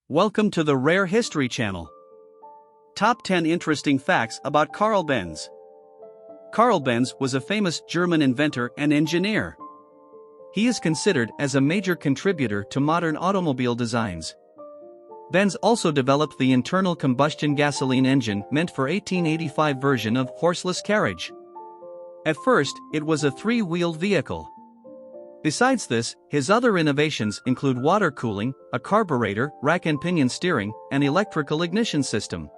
Welcome to the Rare History Channel. Top 10 Interesting Facts about Karl Benz. Karl Benz was a famous German inventor and engineer. He is considered as a major contributor to modern automobile designs. Benz also developed the internal combustion gasoline engine meant for 1885 version of horseless carriage. At first, it was a three-wheeled vehicle. Besides this, his other innovations include water cooling, a carburetor, rack and pinion steering, and electrical ignition system.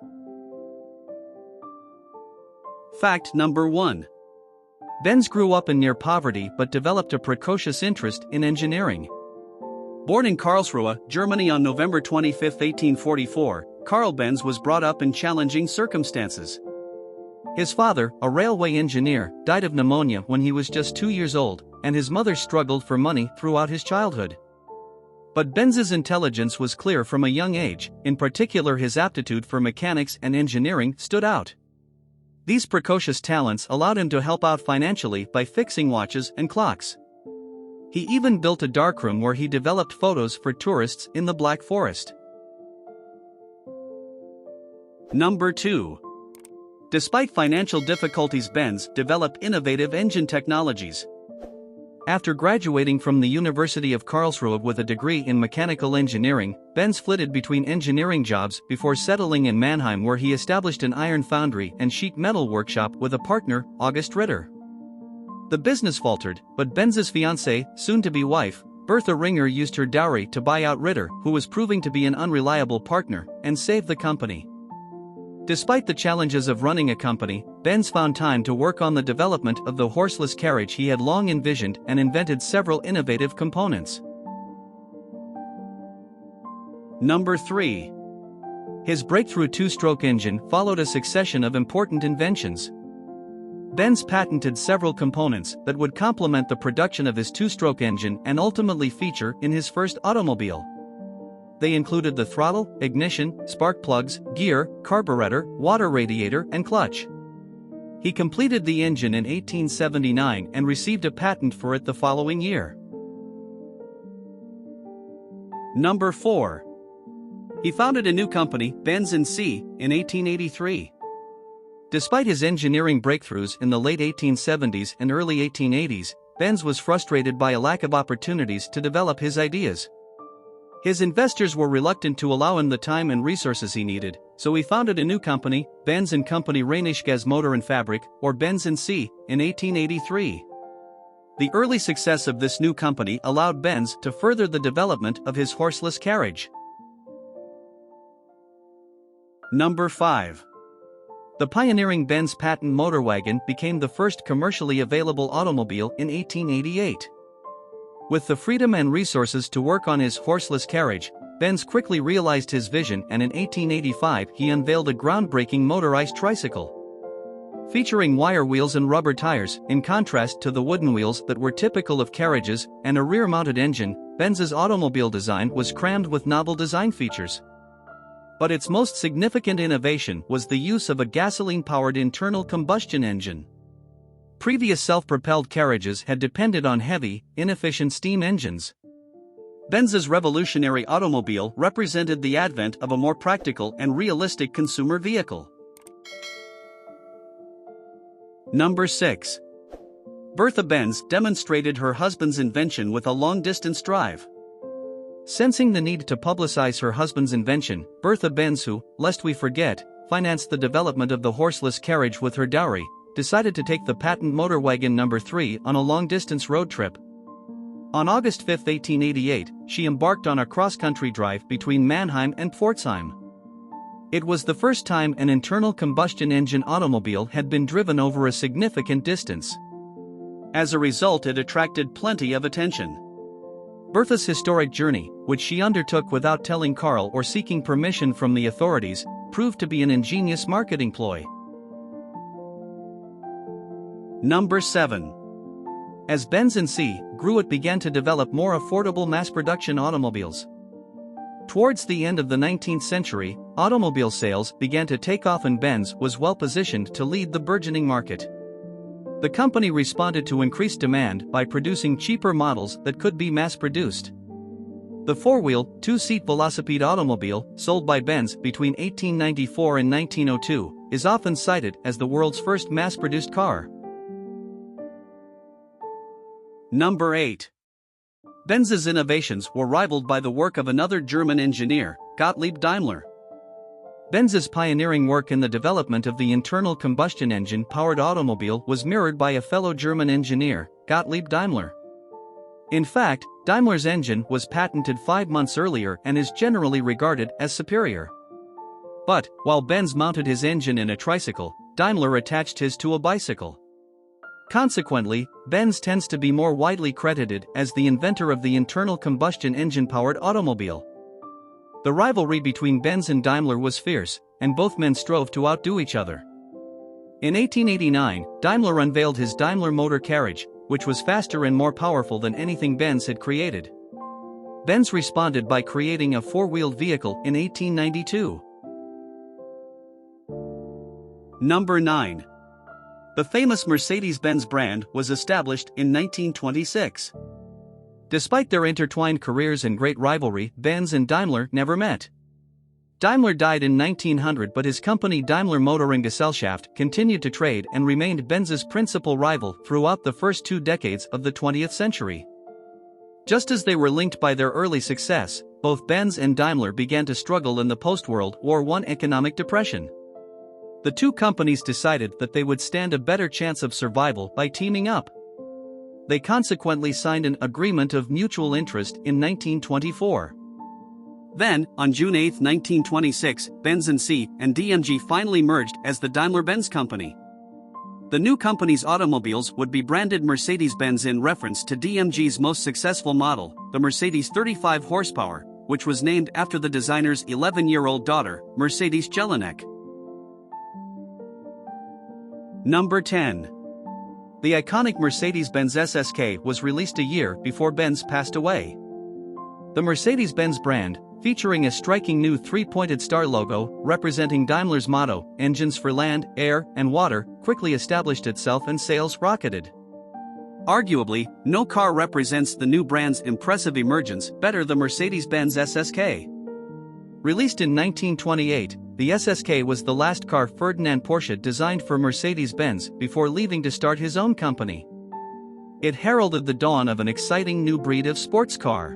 Fact number 1. Benz grew up in near poverty but developed a precocious interest in engineering. Born in Karlsruhe, Germany on November 25, 1844, Karl Benz was brought up in challenging circumstances. His father, a railway engineer, died of pneumonia when he was just 2 years old, and his mother struggled for money throughout his childhood. But Benz's intelligence was clear from a young age, in particular his aptitude for mechanics and engineering stood out. These precocious talents allowed him to help out financially by fixing watches and clocks. He even built a darkroom where he developed photos for tourists in the Black Forest. Number 2. Despite financial difficulties, Benz developed innovative engine technologies. After graduating from the University of Karlsruhe with a degree in mechanical engineering, Benz flitted between engineering jobs before settling in Mannheim, where he established an iron foundry and sheet metal workshop with a partner, August Ritter. The business faltered, but Benz's fiancée, soon-to-be wife, Bertha used her dowry to buy out Ritter, who was proving to be an unreliable partner, and save the company. Despite the challenges of running a company, Benz found time to work on the development of the horseless carriage he had long envisioned and invented several innovative components. Number 3. His breakthrough two-stroke engine followed a succession of important inventions. Benz patented several components that would complement the production of his two-stroke engine and ultimately feature in his first automobile. They included the throttle, ignition, spark plugs, gear, carburetor, water radiator, and clutch. He completed the engine in 1879 and received a patent for it the following year. Number 4. He founded a new company, Benz SK, in 1883. Despite his engineering breakthroughs in the late 1870s and early 1880s, Benz was frustrated by a lack of opportunities to develop his ideas. His investors were reluctant to allow him the time and resources he needed, so he founded a new company, Benz & Company Reinigungsgas Motor and Fabrik, or Benz SK, in 1883. The early success of this new company allowed Benz to further the development of his horseless carriage. Number 5. The pioneering Benz patent-motorwagen became the first commercially available automobile in 1888. With the freedom and resources to work on his horseless carriage, Benz quickly realized his vision, and in 1885 he unveiled a groundbreaking motorized tricycle. Featuring wire wheels and rubber tires, in contrast to the wooden wheels that were typical of carriages, and a rear-mounted engine, Benz's automobile design was crammed with novel design features. But its most significant innovation was the use of a gasoline-powered internal combustion engine. Previous self-propelled carriages had depended on heavy, inefficient steam engines. Benz's revolutionary automobile represented the advent of a more practical and realistic consumer vehicle. Number 6. Bertha Benz demonstrated her husband's invention with a long-distance drive. Sensing the need to publicize her husband's invention, Bertha Benz, who, lest we forget, financed the development of the horseless carriage with her dowry, decided to take the patent-motorwagen No. 3 on a long-distance road trip. On August 5, 1888, she embarked on a cross-country drive between Mannheim and Pforzheim. It was the first time an internal combustion engine automobile had been driven over a significant distance. As a result, it attracted plenty of attention. Bertha's historic journey, which she undertook without telling Karl or seeking permission from the authorities, proved to be an ingenious marketing ploy. Number 7. As Benz SK grew, it began to develop more affordable mass-production automobiles. Towards the end of the 19th century, automobile sales began to take off, and Benz was well positioned to lead the burgeoning market. The company responded to increased demand by producing cheaper models that could be mass-produced. The four-wheel, two-seat velocipede automobile, sold by Benz between 1894 and 1902, is often cited as the world's first mass-produced car. Number 8. Benz's innovations were rivaled by the work of another German engineer, Gottlieb Daimler. Benz's pioneering work in the development of the internal combustion engine-powered automobile was mirrored by a fellow German engineer, Gottlieb Daimler. In fact, Daimler's engine was patented 5 months earlier and is generally regarded as superior. But, while Benz mounted his engine in a tricycle, Daimler attached his to a bicycle. Consequently, Benz tends to be more widely credited as the inventor of the internal combustion engine-powered automobile. The rivalry between Benz and Daimler was fierce, and both men strove to outdo each other. In 1889, Daimler unveiled his Daimler motor carriage, which was faster and more powerful than anything Benz had created. Benz responded by creating a four-wheeled vehicle in 1892. Number 9. The famous Mercedes-Benz brand was established in 1926. Despite their intertwined careers and great rivalry, Benz and Daimler never met. Daimler died in 1900, but his company Daimler Motorengesellschaft continued to trade and remained Benz's principal rival throughout the first 2 decades of the 20th century. Just as they were linked by their early success, both Benz and Daimler began to struggle in the post-World War I economic depression. The two companies decided that they would stand a better chance of survival by teaming up. They consequently signed an agreement of mutual interest in 1924. Then, on June 8, 1926, Benz and C and DMG finally merged as the Daimler-Benz company. The new company's automobiles would be branded Mercedes-Benz in reference to DMG's most successful model, the Mercedes 35 horsepower, which was named after the designer's 11-year-old daughter, Mercedes Jelinek. Number 10. The iconic Mercedes-Benz SK was released a year before Benz passed away. The Mercedes-Benz brand, featuring a striking new 3-pointed star logo representing Daimler's motto, "Engines for land, air, and water," quickly established itself and sales rocketed. Arguably, no car represents the new brand's impressive emergence better than Mercedes-Benz SK. Released in 1928, the SK was the last car Ferdinand Porsche designed for Mercedes-Benz before leaving to start his own company. It heralded the dawn of an exciting new breed of sports car.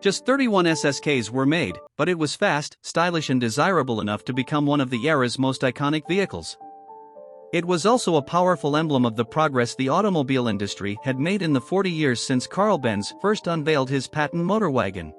Just 31 SSKs were made, but it was fast, stylish and desirable enough to become one of the era's most iconic vehicles. It was also a powerful emblem of the progress the automobile industry had made in the 40 years since Karl Benz first unveiled his patent-motorwagen.